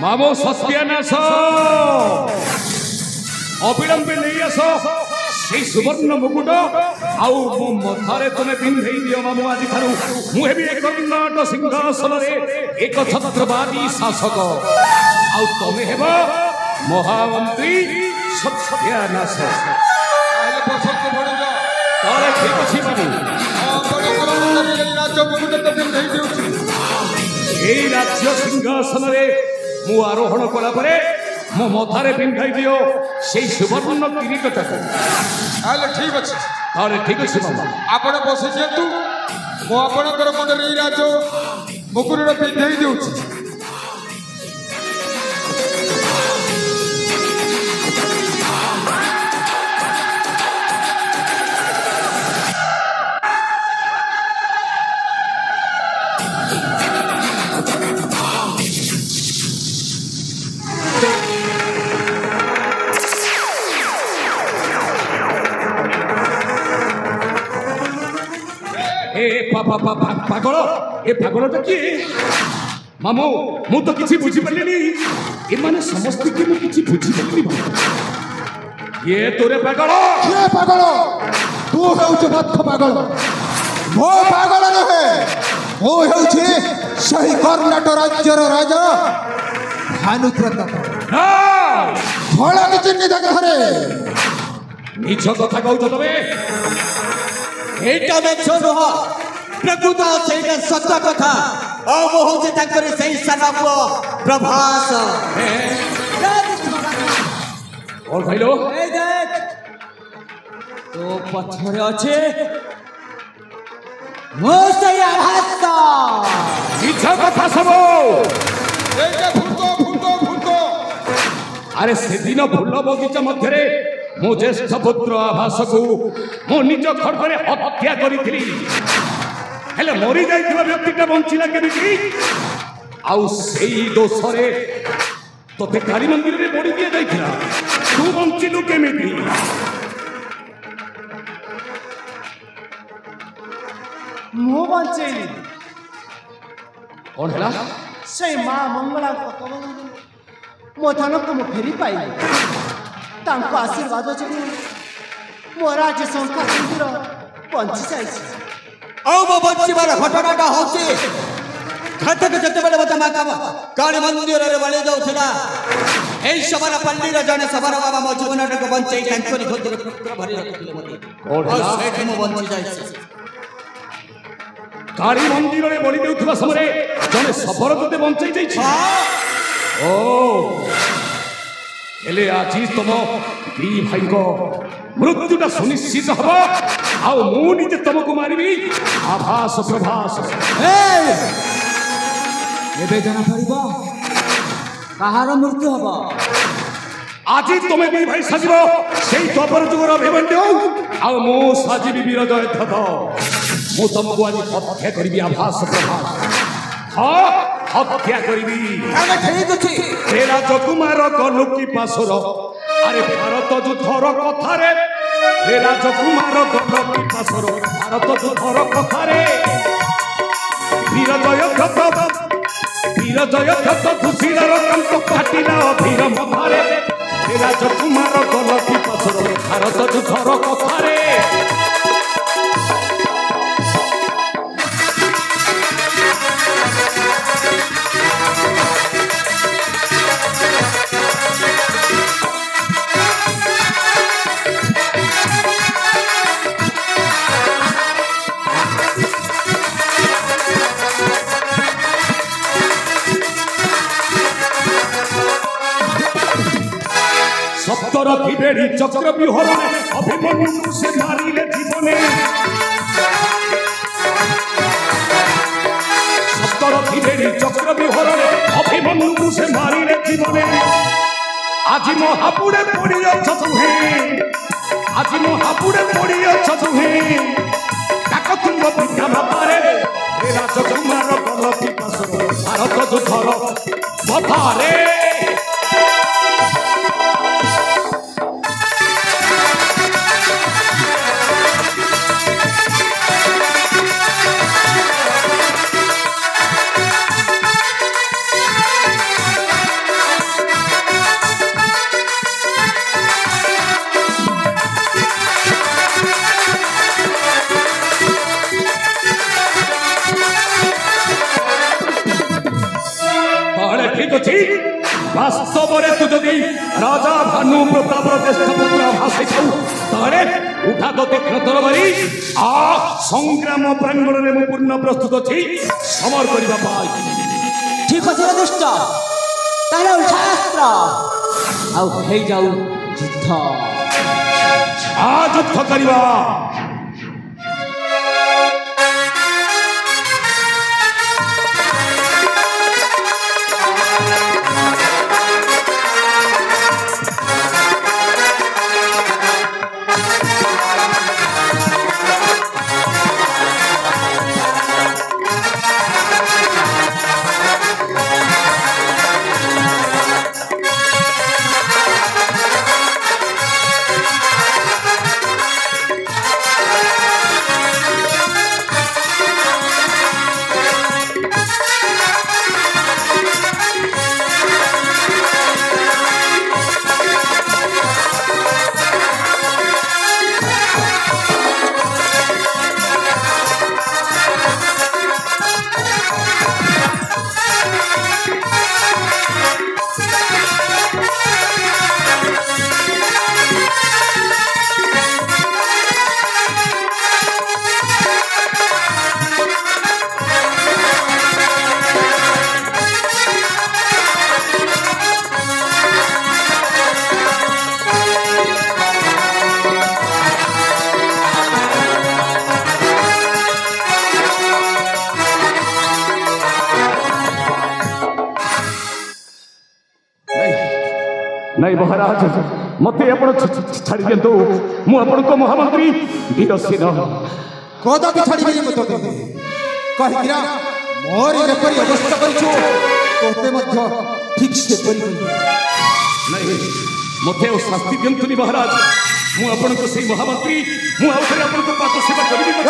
मामो सत्यानाश अविलंबे नहीं आस से सुवर्ण मुकुट आउ मो मथारे तुमे पिंधई दियो मामो आज थारु मु हेबी एक विराट सिंहासन रे एक छत्रवादी शासक आउ तमे हेबो महामंत्री सत्यानाश आले पसंद पड़ेगा तारे ठीक अछि बाबू राज्य मुकुट तो पिंधई दिउछि এই রাজ্য সিংহাসন রে মু আরোহণ কলা পরে মো মথারে পিন্ধাই দিও সেই সুবর্ণ কিরীটটা आले ठीक अछि তাহলে ঠিক আছে বাবা आपण बसे जेतु मो आपणकर मुंडरे ई राज्य मुकुट पिंधई दिउछि पागल ए पागल तो किए मामू मु तो किसी बुझी पारे एमाने समस्त की मु किसी बुझी पारे ये तोरे पागल किए पागल तू हेउछ बद्ध पागल मो पागल नहे मो हेउछ सही कर्णाटक राज्यर राजा भानुप्रताप ना भला किछि निदा घरे मिछ कथा कहउछ तबे एटा मिछ नह प्रकृत सेटा सत्य कथा अमोह तांकर सही सनाप प्रभास और भाईलो ए देख तो पछरे अछि मो सही आभास मिछ कथा सब एके फुटो अरे से दिन फूल बगीचा मध्य मो ज्येष्ठ पुत्र आभास को मो निज खड़गरे हत्या करी हेले मरी जाइथिबा व्यक्तिटा बंचिला केमिति आउ सेही दोषरे तोते काली मंदिर रे बड़ी दिया जाइथिला तू बंचिलु केमिति मो बंचेली कौन हला से मां मंगला मो धन को मो फेरी पाइली तांको आशीर्वाद जोगु मो राज्य संख्या मंदिर बंची जाइछि औ बच्चीबार घटनाटा होछि घटक जते बेले बता माका काली मंदिर रे बळे जाउछला एई सबर पल्ली रे जने सबर बाबा मो जीवनटा को बंचै कांचरी खोदरे पुत्र भरी रखिले मते कौन हला सेठ मो बंची जाइछि काली मंदिर रे बड़ी देउथबा समय जने सबर तोते बंचै जाइछि ओ हेले आजी तुम दी भाई को मृत्युटा सुनिश्चित हबो आउ मु निजे तुमको मारिबी आभास प्रभास ए एबे जना परिबो कहार मृत्यु हबो आजी तुमे दी भाई साजिबो सेई द्वापर जुगर अभिमन्यु आउ मु साजिबी विरजय थत मु तुमको आज हत्या करबी आभास प्रभास हाँ हत्या करबी आगे ठीक अछि तेरा जकुमार गलु की पासुर अरे भारत युद्धर कथारे तेरा जकुमार गलु की पासुर भारत युद्धर कथारे वीर जय क्षत खुशीर कंठ फाटिला अधीर मथारे तेरा जकुमार गलु की पासुर भारत युद्धर कथारे सप्तरथी बेड़ी चक्र विहरण अभिमन्यु से मारिले जीवने सप्तरथी बेड़ी चक्र विहरण अभिमन्यु से मारिले जीवने आज महापुड़े पड़िया तुहे आज महापुड़े पड़िया तुहे काकतुंग पिता मातारे राजकुमार गलती पासुर भारत युद्धर मथारे ଅଛି ବାସ୍ତବରେ ତୁ ଯଦି ରାଜା ଭାନୁ ପ୍ରତାପର ଜ୍ୟେଷ୍ଠ ପୁତ୍ର ଭାସି ଥାଉ ତାହେଲେ ଉଠା ତ ତୀକ୍ଷ୍ଣ ତରବାରୀ ଆ ସଂଗ୍ରାମ ପ୍ରାଙ୍ଗଣରେ ମୁଁ ପୂର୍ଣ୍ଣ ପ୍ରସ୍ତୁତ ଅଛି ସମର କରିବା ପାଇଁ। ଠିକ ଅଛି ଦୁଷ୍ଟ ତାହେଲେ ଉଠାସ୍ତ୍ର ଆଉ ହେଇଯାଉ ଯୁଦ୍ଧ। ଆ ଯୁଦ୍ଧ କରିବା। नहीं महाराज मते आपण छाड़ी दियंतु मु आपण को महामंत्री वीरसेन कदापि छाड़िबेनि मते कहिरा मोर जेपरि अवस्था करिछु तोते मध्य ठीक से करि नहीं मते ओ शास्ति दियंतुनि महाराज मु आपण को सही महामंत्री मु आउथरे आपण को पाक सेवा करिबि।